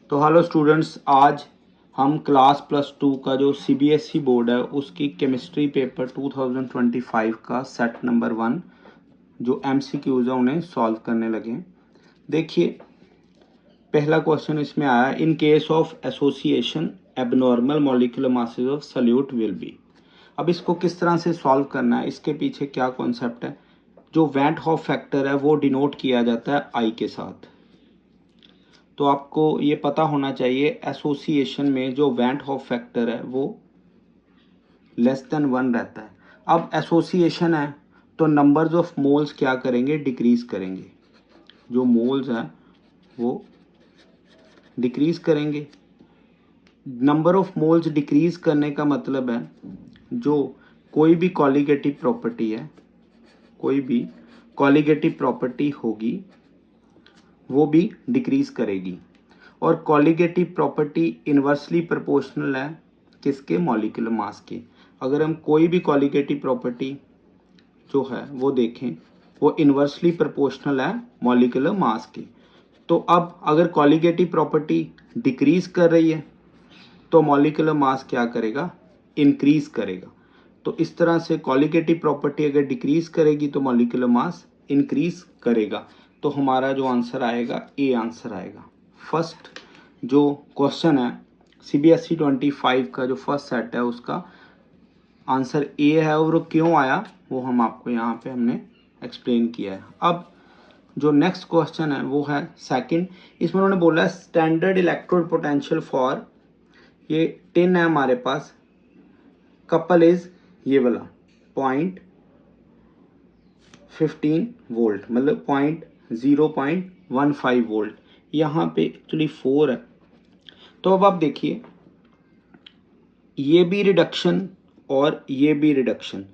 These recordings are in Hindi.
तो हेलो स्टूडेंट्स, आज हम क्लास +2 का जो सीबीएसई बोर्ड है उसकी केमिस्ट्री पेपर 2025 का सेट नंबर 1 जो एमसीक्यूज है उन्हें सॉल्व करने लगे। देखिए, पहला क्वेश्चन इसमें आया, in case of association abnormal molecular masses of solute will be. अब इसको किस तरह से सॉल्व करना है, इसके पीछे क्या कॉन्सेप्ट है। जो वैन हॉफ फैक्टर है वो डिनोट किया जाता है आई के साथ। तो आपको ये पता होना चाहिए एसोसिएशन में जो वैन हॉफ फैक्टर है वो <<1 रहता है। अब एसोसिएशन है तो नंबर्स ऑफ मोल्स क्या करेंगे, डिक्रीज करेंगे। जो मोल्स हैं वो डिक्रीज करेंगे। नंबर ऑफ मोल्स डिक्रीज करने का मतलब है जो कोई भी कॉलिगेटिव प्रॉपर्टी है, कोई भी कॉलिगेटिव प्रॉपर्टी होगी वो भी डिक्रीज करेगी। और कॉलिगेटिव प्रॉपर्टी इन्वर्सली प्रोपोर्शनल है किसके, मॉलिक्यूलर मास के। अगर हम कोई भी कॉलिगेटिव प्रॉपर्टी जो है वो देखें वो इन्वर्सली प्रोपोर्शनल है मॉलिक्यूलर मास के। तो अब अगर कॉलिगेटिव प्रॉपर्टी डिक्रीज कर रही है तो मॉलिक्यूलर मास क्या करेगा, इंक्रीज करेगा। तो इस तरह से कॉलिगेटिव प्रॉपर्टी अगर डिक्रीज करेगी तो मॉलिक्यूलर मास इंक्रीज करेगा। तो हमारा जो आंसर आएगा ए आंसर आएगा। फर्स्ट जो क्वेश्चन है सीबीएसई 25 का जो फर्स्ट सेट है उसका आंसर ए है, और वो क्यों आया वो हम आपको यहाँ पे हमने एक्सप्लेन किया है। अब जो नेक्स्ट क्वेश्चन है वो है सेकंड। इसमें उन्होंने बोला है स्टैंडर्ड इलेक्ट्रोड पोटेंशियल फॉर, ये 10 है हमारे पास, कपल इज ये वाला 0.15 वोल्ट, मतलब 0.15 वोल्ट। यहाँ पे एक्चुअली 4 है। तो अब आप देखिए, ये भी रिडक्शन और ये भी रिडक्शन।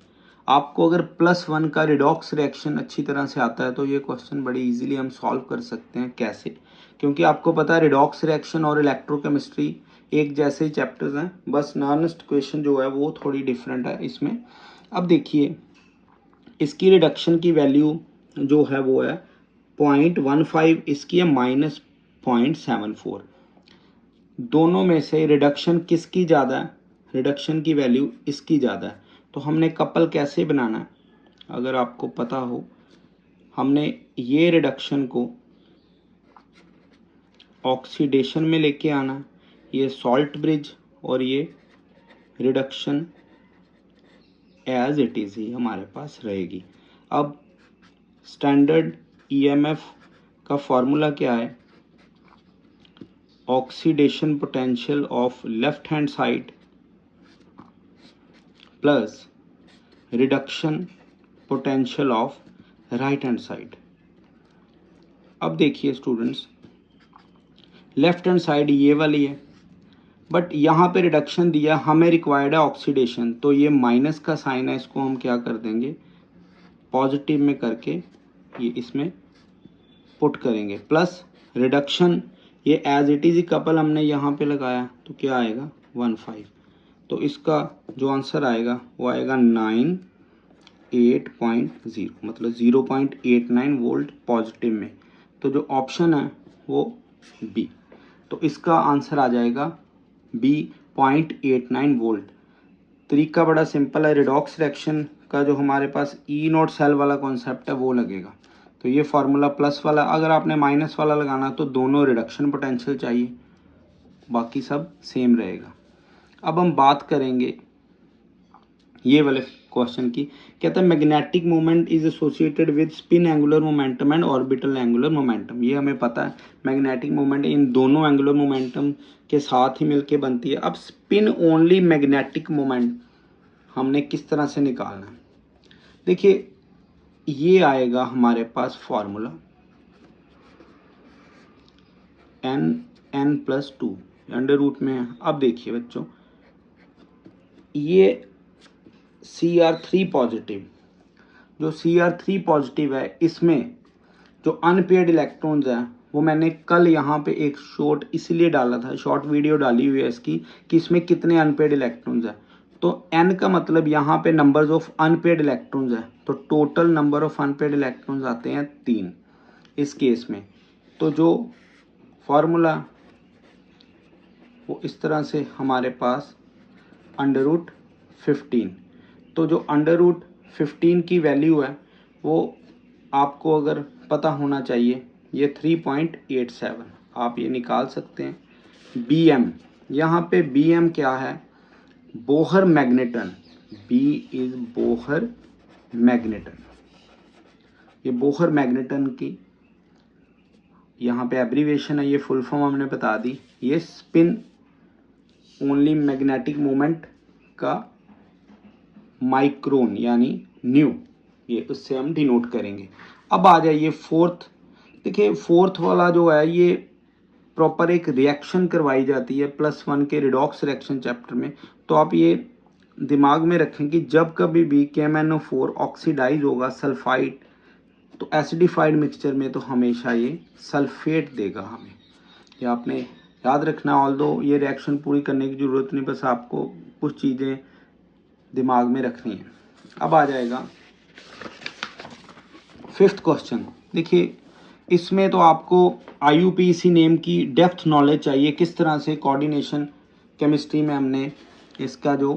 आपको अगर +1 का रिडॉक्स रिएक्शन अच्छी तरह से आता है तो ये क्वेश्चन बड़ी इजीली हम सॉल्व कर सकते हैं। कैसे? क्योंकि आपको पता है रिडॉक्स रिएक्शन और इलेक्ट्रोकेमिस्ट्री एक जैसे ही चैप्टर्स हैं, बस नॉनेस्ट क्वेश्चन जो है वो थोड़ी डिफरेंट है इसमें। अब देखिए, इसकी रिडक्शन की वैल्यू जो है वो है 0.15, इसकी है -0.74। दोनों में से रिडक्शन किसकी ज़्यादा है, रिडक्शन की वैल्यू इसकी ज़्यादा है। तो हमने कपल कैसे बनाना है, अगर आपको पता हो, हमने ये रिडक्शन को ऑक्सीडेशन में लेके आना, ये सॉल्ट ब्रिज, और ये रिडक्शन एज इट इज़ ही हमारे पास रहेगी। अब स्टैंडर्ड ईएमएफ का फॉर्मूला क्या है, oxidation potential of left hand side plus reduction potential of right hand side. अब देखिए स्टूडेंट्स, लेफ्ट हैंड साइड ये वाली है, बट यहाँ पे रिडक्शन दिया, हमें रिक्वायर्ड है ऑक्सीडेशन, तो ये माइनस का साइन है, इसको हम क्या कर देंगे, पॉजिटिव में करके ये इसमें पुट करेंगे, प्लस रिडक्शन ये एज इट इज कपल हमने यहाँ पे लगाया तो क्या आएगा 15। तो इसका जो आंसर आएगा वो आएगा 98.0, मतलब 0.89 वोल्ट पॉजिटिव में। तो जो ऑप्शन है वो बी। तो इसका आंसर आ जाएगा बी 0.89 वोल्ट। तरीका बड़ा सिंपल है, रिडॉक्स रिएक्शन का जो हमारे पास ई नॉट सेल वाला कॉन्सेप्ट है वो लगेगा। तो ये फार्मूला प्लस वाला, अगर आपने माइनस वाला लगाना तो दोनों रिडक्शन पोटेंशियल चाहिए, बाकी सब सेम रहेगा। अब हम बात करेंगे ये वाले क्वेश्चन की। कहता है magnetic moment is associated with spin angular momentum and orbital angular momentum. ये हमें पता है, मैग्नेटिक मोमेंट इन दोनों एंगुलर मोमेंटम के साथ ही मिलके बनती है। अब स्पिन ओनली मैग्नेटिक मोमेंट हमने किस तरह से निकालना है, देखिए ये आएगा हमारे पास फॉर्मूला n+2 अंडर रूट में है। अब देखिए बच्चों, ये Cr3 पॉजिटिव, जो Cr3 पॉजिटिव है इसमें जो अनपेयर्ड इलेक्ट्रॉन्स हैं वो मैंने कल यहाँ पे एक शॉर्ट इसलिए डाला था, शॉर्ट वीडियो डाली हुई है इसकी कि इसमें कितने अनपेयर्ड इलेक्ट्रॉन्स हैं। तो n का मतलब यहाँ पे नंबर्स ऑफ अनपेयर्ड इलेक्ट्रॉन्स है, तो total number of unpaired electrons आते हैं 3 इस केस में। तो जो फॉर्मूला वो इस तरह से हमारे पास √15। तो जो √15 की वैल्यू है वो आपको अगर पता होना चाहिए, ये 3.87 आप ये निकाल सकते हैं। बी एम, यहाँ पे बी एम क्या है, Bohr magneton, B is Bohr magneton. ये बोहर मैग्नेटन की यहाँ पे एब्रीवेशन है, ये फुल फॉर्म हमने बता दी। ये स्पिन ओनली मैग्नेटिक मोमेंट का माइक्रोन यानी न्यू, ये उससे हम डिनोट करेंगे। अब आ जाइए फोर्थ। देखिए फोर्थ वाला जो है ये प्रॉपर एक रिएक्शन करवाई जाती है +1 के रिडॉक्स रिएक्शन चैप्टर में। तो आप ये दिमाग में रखें कि जब कभी भी KMnO4 ऑक्सीडाइज होगा सल्फाइड, तो एसिडिफाइड मिक्सचर में तो हमेशा ये सल्फेट देगा हमें। ये आपने याद रखना। ऑल्दो ये रिएक्शन पूरी करने की ज़रूरत नहीं, बस आपको कुछ चीज़ें दिमाग में रखनी है। अब आ जाएगा फिफ्थ क्वेश्चन। देखिए इसमें तो आपको IUPAC नेम की डेप्थ नॉलेज चाहिए, किस तरह से कोऑर्डिनेशन केमिस्ट्री में हमने इसका जो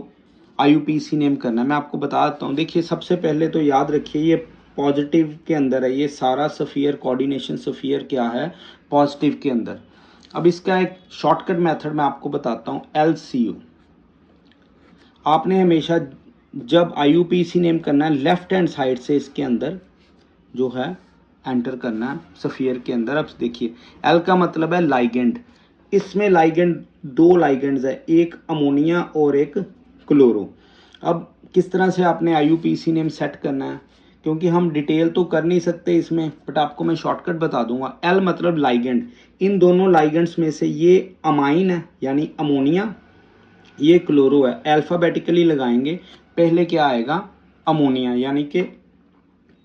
IUPAC नेम करना है मैं आपको बता देता हूँ। देखिए सबसे पहले तो याद रखिए ये पॉजिटिव के अंदर है, ये सारा सफ़ियर कोऑर्डिनेशन सफ़ियर क्या है पॉजिटिव के अंदर। अब इसका एक शॉर्टकट मेथड मैं आपको बताता हूँ, LCU। आपने हमेशा जब IUPAC नेम करना है लेफ्ट हैंड साइड से इसके अंदर जो है एंटर करना है सफ़ियर के अंदर। अब देखिए एल का मतलब है लाइगेंड, इसमें लाइगेंड दो लाइगेंड्स है, एक अमोनिया और एक क्लोरो। अब किस तरह से आपने IUPAC नेम सेट करना है, क्योंकि हम डिटेल तो कर नहीं सकते इसमें, बट आपको मैं शॉर्टकट बता दूंगा। एल मतलब लाइगेंड, इन दोनों लाइगेंड्स में से ये अमाइन है यानी अमोनिया, ये क्लोरो है। अल्फ़ाबेटिकली लगाएंगे, पहले क्या आएगा अमोनिया, यानी कि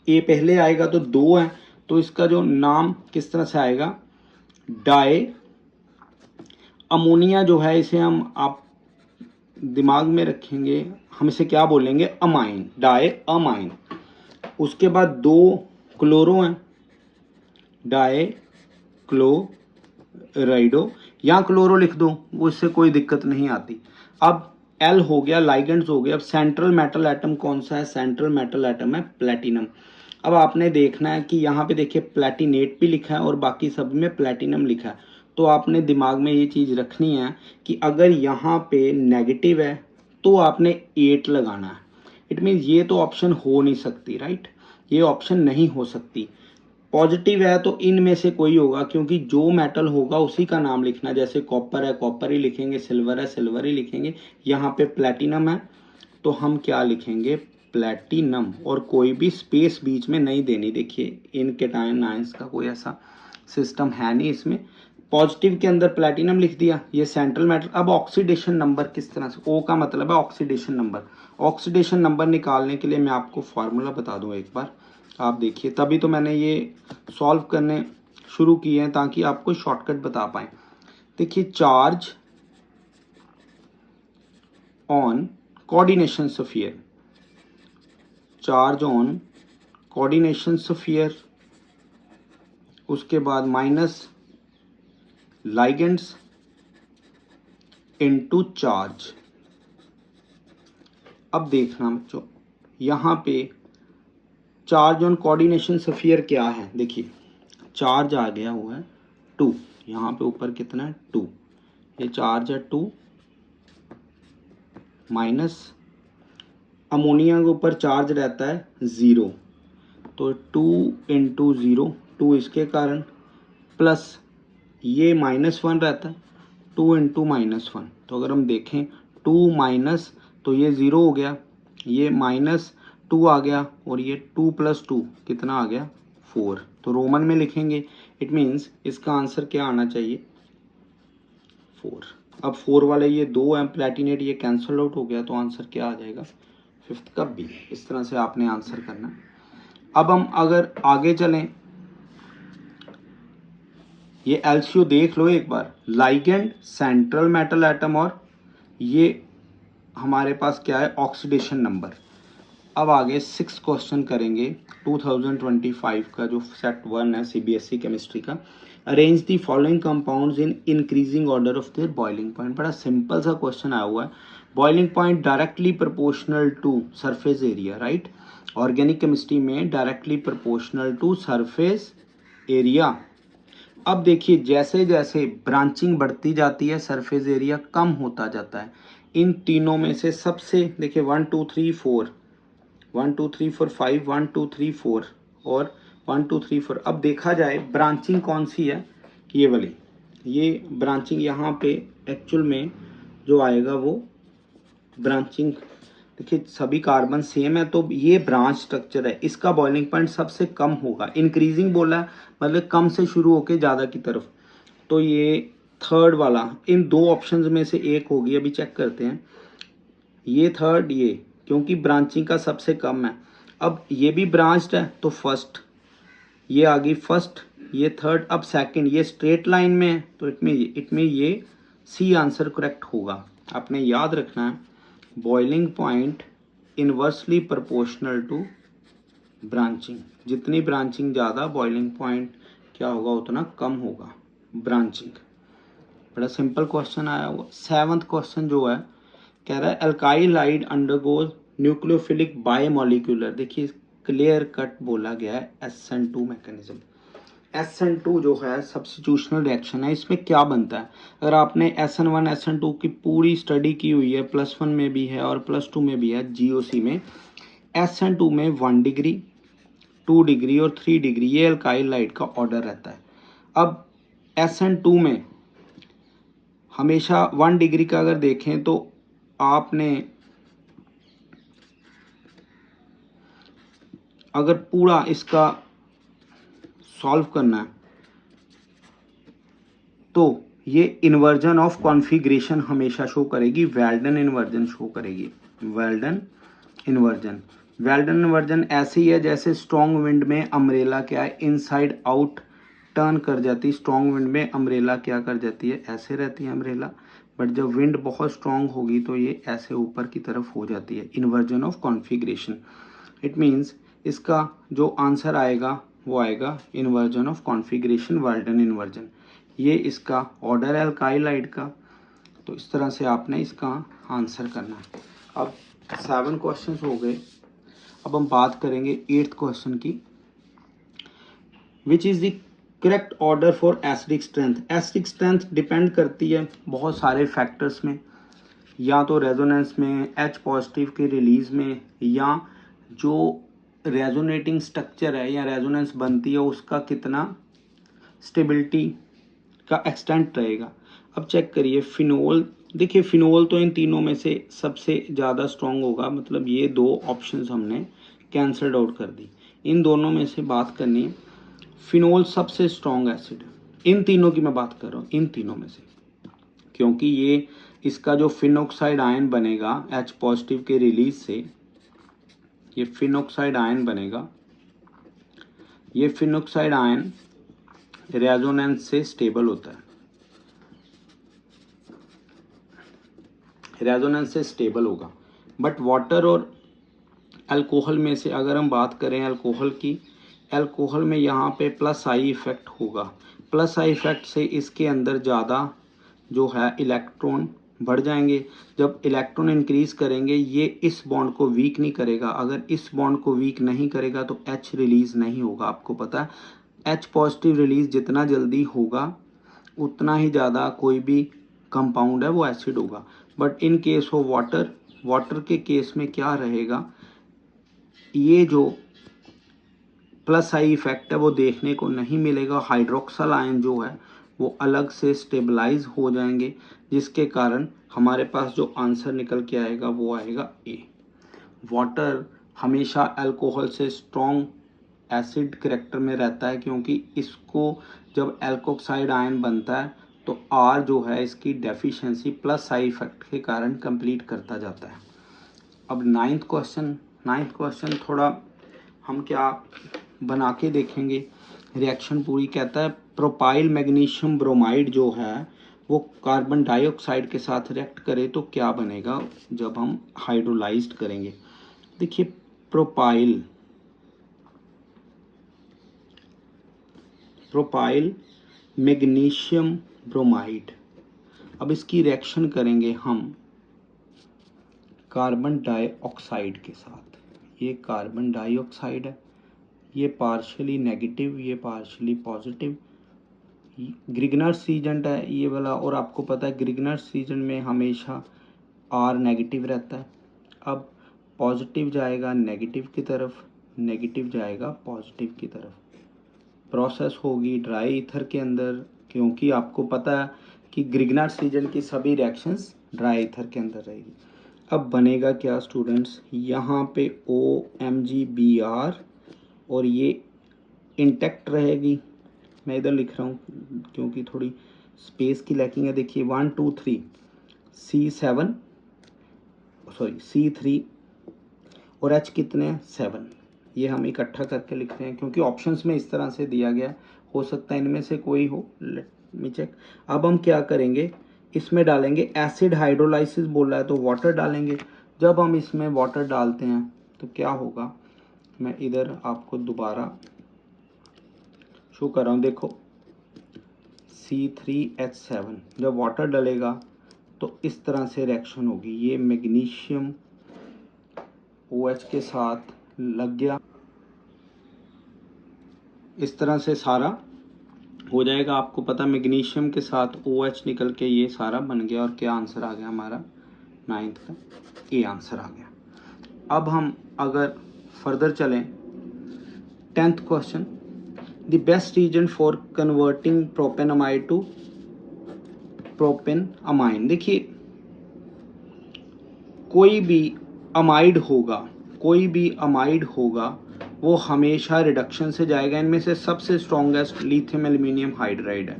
ए पहले आएगा तो 2 है, तो इसका जो नाम किस तरह से आएगा डाई अमोनिया जो है, इसे हम आप दिमाग में रखेंगे, हम इसे क्या बोलेंगे अमाइन, डाई अमाइन। उसके बाद 2 क्लोरो हैं, डाई क्लोराइडो, या क्लोरो लिख दो वो, इससे कोई दिक्कत नहीं आती। अब एल हो गया, लाइगेंड्स हो गया। अब सेंट्रल मेटल एटम कौन सा है, सेंट्रल मेटल एटम है प्लेटिनम। अब आपने देखना है कि यहाँ पे देखिए प्लेटिनेट भी लिखा है और बाकी सब में प्लेटिनम लिखा है। तो आपने दिमाग में ये चीज़ रखनी है कि अगर यहाँ पे नेगेटिव है तो आपने 8 लगाना है। इट मीन्स ये तो ऑप्शन हो नहीं सकती, राइट, ये ऑप्शन नहीं हो सकती। पॉजिटिव है तो इनमें से कोई होगा, क्योंकि जो मेटल होगा उसी का नाम लिखना। जैसे कॉपर है कॉपर ही लिखेंगे, सिल्वर है सिल्वर ही लिखेंगे। यहाँ पे प्लेटिनम है तो हम क्या लिखेंगे प्लेटिनम, और कोई भी स्पेस बीच में नहीं देनी। देखिए इन कैटायन आयंस का कोई ऐसा सिस्टम है नहीं इसमें। पॉजिटिव के अंदर प्लेटिनम लिख दिया, ये सेंट्रल मेटल। अब ऑक्सीडेशन नंबर किस तरह से, ओ का मतलब है ऑक्सीडेशन नंबर। ऑक्सीडेशन नंबर निकालने के लिए मैं आपको फार्मूला बता दूं एक बार, आप देखिए, तभी तो मैंने ये सॉल्व करने शुरू किए हैं ताकि आपको शॉर्टकट बता पाए। देखिए charge on coordination sphere, charge on coordination sphere, उसके बाद माइनस लाइगेंड्स इनटू चार्ज। अब देखना बच्चों यहाँ पे चार्ज ऑन कोऑर्डिनेशन स्फीयर क्या है। देखिए चार्ज आ गया हुआ है 2, यहाँ पे ऊपर कितना है 2, ये चार्ज है 2 माइनस अमोनिया के ऊपर चार्ज रहता है 0, तो 2 इंटू 0, 2 इसके कारण, प्लस ये -1 रहता है, 2 इंटू -1। तो अगर हम देखें 2 माइनस, तो ये 0 हो गया, ये -2 आ गया, और ये 2 + 2 कितना आ गया 4। तो रोमन में लिखेंगे, इट मीन्स इसका आंसर क्या आना चाहिए 4। अब 4 वाले ये 2 हैं प्लेटिनेट, ये कैंसल आउट हो गया, तो आंसर क्या आ जाएगा फिफ्थ का बी। इस तरह से आपने आंसर करना। अब हम अगर आगे चलें, ये एलसीयू देख लो एक बार, लाइगेंड सेंट्रल मेटल एटम, और ये हमारे पास क्या है ऑक्सीडेशन नंबर। अब आगे 6 क्वेश्चन करेंगे 2025 का, जो सेट 1 है CBSE केमिस्ट्री का। Arrange the following compounds in increasing order of their boiling point. बड़ा सिंपल सा क्वेश्चन आया हुआ है। Boiling point directly proportional to surface area, right. Organic chemistry में directly proportional to surface area. अब देखिए जैसे जैसे ब्रांचिंग बढ़ती जाती है सरफेस एरिया कम होता जाता है। इन तीनों में से सबसे देखिए 1 2 3 4 1 2 3 4 5 1 2 3 4 और 1 2 3 4। अब देखा जाए ब्रांचिंग कौन सी है, ये वाली, ये ब्रांचिंग यहाँ पे एक्चुअल में जो आएगा वो ब्रांचिंग, देखिए सभी कार्बन सेम है तो ये ब्रांच स्ट्रक्चर है, इसका बॉइलिंग पॉइंट सबसे कम होगा। इंक्रीजिंग बोला है मतलब कम से शुरू होके ज़्यादा की तरफ, तो ये थर्ड वाला इन दो ऑप्शंस में से एक होगी। अभी चेक करते हैं, ये थर्ड, ये क्योंकि ब्रांचिंग का सबसे कम है। अब ये भी ब्रांच्ड है तो फर्स्ट, ये आ गई फर्स्ट, ये थर्ड, अब सेकंड, ये स्ट्रेट लाइन में है तो इट में ये सी आंसर करेक्ट होगा। आपने याद रखना है boiling point inversely proportional to branching. जितनी ब्रांचिंग ज़्यादा बॉइलिंग पॉइंट क्या होगा उतना कम होगा ब्रांचिंग। बड़ा सिंपल क्वेश्चन आया हुआ। 7th क्वेश्चन जो है कह रहा है अल्काइल हाइड अंडरगोज न्यूक्लियोफिलिक बायमोलिक्यूलर। देखिए क्लियर कट बोला गया है SN2 मैकेनिज्म। SN2 जो है सब्स्टिट्यूशनल रिएक्शन है, इसमें क्या बनता है। अगर आपने SN1 SN2 की पूरी स्टडी की हुई है, +1 में भी है और +2 में भी है GOC में, SN2 में 1 डिग्री 2 डिग्री और 3 डिग्री ये अल्काइल हाइड का ऑर्डर रहता है। अब SN2 में हमेशा 1 डिग्री का अगर देखें तो आपने अगर पूरा इसका सॉल्व करना है तो ये इन्वर्जन ऑफ कॉन्फ़िगरेशन हमेशा शो करेगी, वेल्डन इन्वर्जन शो करेगी। वेल्डन इन्वर्जन, वेल्डन इन्वर्जन ऐसे ही है जैसे स्ट्रॉन्ग विंड में अम्ब्रेला क्या है इनसाइड आउट टर्न कर जाती है। स्ट्रॉन्ग विंड में अम्ब्रेला क्या कर जाती है, ऐसे रहती है अम्ब्रेला, बट जब विंड बहुत स्ट्रॉन्ग होगी तो ये ऐसे ऊपर की तरफ हो जाती है। Inversion of configuration, it means इसका जो आंसर आएगा वो आएगा inversion of configuration, well done inversion. ये इसका ऑर्डर है अल्काइल हाइड का, तो इस तरह से आपने इसका आंसर करना है। अब 7 क्वेश्चंस हो गए। अब हम बात करेंगे 8th क्वेश्चन की। Which is the correct order for acidic strength. Acidic strength depend करती है बहुत सारे फैक्टर्स में, या तो रेजोनेंस में, H पॉजिटिव के रिलीज में, या जो रेजोनेटिंग स्ट्रक्चर है या रेजोनेंस बनती है उसका कितना स्टेबिलिटी का एक्सटेंट रहेगा। अब चेक करिए फिनोल, देखिए फिनोल तो इन तीनों में से सबसे ज़्यादा स्ट्रॉन्ग होगा, मतलब ये दो ऑप्शंस हमने कैंसल्ड आउट कर दी। इन दोनों में से बात करनी है, फिनोल सबसे स्ट्रॉन्ग एसिड है। इन तीनों की मैं बात कर रहा हूँ, इन तीनों में से, क्योंकि ये इसका जो फिनोक्साइड आयन बनेगा H पॉजिटिव के रिलीज से, ये फिनोक्साइड आयन बनेगा, ये फिनोक्साइड आयन रेजोनेंस से स्टेबल होता है, रेजोनेंस से स्टेबल होगा। बट वाटर और अल्कोहल में से अगर हम बात करें अल्कोहल की, अल्कोहल में यहाँ पे +I इफेक्ट होगा। +I इफेक्ट से इसके अंदर ज़्यादा जो है इलेक्ट्रॉन बढ़ जाएंगे। जब इलेक्ट्रॉन इंक्रीज करेंगे ये इस बॉन्ड को वीक नहीं करेगा, अगर इस बॉन्ड को वीक नहीं करेगा तो H रिलीज नहीं होगा। आपको पता है H पॉजिटिव रिलीज जितना जल्दी होगा उतना ही ज़्यादा कोई भी कंपाउंड है वो एसिड होगा। But in case of water, water के केस में क्या रहेगा, ये जो +I इफेक्ट है वो देखने को नहीं मिलेगा। हाइड्रोक्सल आयन जो है वो अलग से स्टेबलाइज हो जाएंगे, जिसके कारण हमारे पास जो आंसर निकल के आएगा वो आएगा A। वाटर हमेशा अल्कोहल से स्ट्रॉन्ग एसिड करेक्टर में रहता है, क्योंकि इसको जब एल्कोक्साइड आयन बनता है तो R जो है इसकी डेफिशिएंसी +I इफेक्ट के कारण कंप्लीट करता जाता है। अब 9th क्वेश्चन थोड़ा हम क्या बना के देखेंगे, रिएक्शन पूरी। कहता है प्रोपाइल मैग्नीशियम ब्रोमाइड जो है वो कार्बन डाइऑक्साइड के साथ रिएक्ट करे तो क्या बनेगा जब हम हाइड्रोलाइज्ड करेंगे। देखिए प्रोपाइल मैग्नीशियम ब्रोमाइड। अब इसकी रिएक्शन करेंगे हम कार्बन डाइऑक्साइड के साथ। ये कार्बन डाइऑक्साइड है, ये पार्शियली नेगेटिव, ये पार्शियली पॉजिटिव। ग्रिगनर्स रीजेंट है ये वाला, और आपको पता है ग्रिगनर्स रीजन में हमेशा आर नेगेटिव रहता है। अब पॉजिटिव जाएगा नेगेटिव की तरफ, नेगेटिव जाएगा पॉजिटिव की तरफ। प्रोसेस होगी ड्राई ईथर के अंदर, क्योंकि आपको पता है कि ग्रिगनर्स रीजन की सभी रिएक्शंस ड्राई ईथर के अंदर रहेगी। अब बनेगा क्या स्टूडेंट्स, यहाँ पे OMgBr और ये इंटैक्ट रहेगी। मैं इधर लिख रहा हूँ क्योंकि थोड़ी स्पेस की लैकिंग है। देखिए 1 2 3 C3 और H कितने 7, ये हम इकट्ठा करके लिखते हैं क्योंकि ऑप्शंस में इस तरह से दिया गया, हो सकता है इनमें से कोई हो। Let me check. अब हम क्या करेंगे, इसमें डालेंगे एसिड हाइड्रोलाइसिस बोला है तो वाटर डालेंगे। जब हम इसमें वाटर डालते हैं तो क्या होगा, मैं इधर आपको दोबारा शो कर रहा हूँ। देखो C3H7 जब वाटर डलेगा तो इस तरह से रिएक्शन होगी। ये मैग्नीशियम OH के साथ लग गया, इस तरह से सारा हो जाएगा। आपको पता मैग्नीशियम के साथ OH निकल के ये सारा बन गया, और क्या आंसर आ गया हमारा 9th का ए आंसर आ गया। अब हम अगर फर्दर चलें 10th question, the best reason for converting propanamide to propanamine. देखिए कोई भी अमाइड होगा वो हमेशा रिडक्शन से जाएगा। इनमें से सबसे स्ट्रॉन्गेस्ट लिथियम एल्यूमिनियम हाइड्राइड है,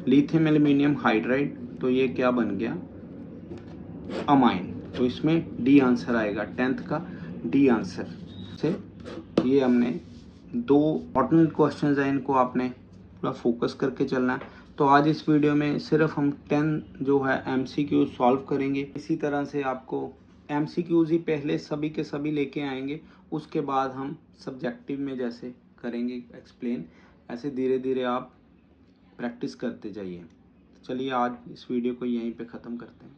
लिथियम एल्यूमिनियम हाइड्राइड। तो ये क्या बन गया अमाइन, तो इसमें डी आंसर आएगा 10th का डी आंसर से। ये हमने 2 इम्पॉर्टेंट क्वेश्चंस हैं, इनको आपने पूरा फोकस करके चलना है। तो आज इस वीडियो में सिर्फ हम 10 जो है MCQ सॉल्व करेंगे। इसी तरह से आपको MCQs ही पहले सभी के सभी लेके आएंगे, उसके बाद हम सब्जेक्टिव में जैसे करेंगे एक्सप्लेन, ऐसे धीरे धीरे आप प्रैक्टिस करते जाइए। चलिए आज इस वीडियो को यहीं पे ख़त्म करते हैं।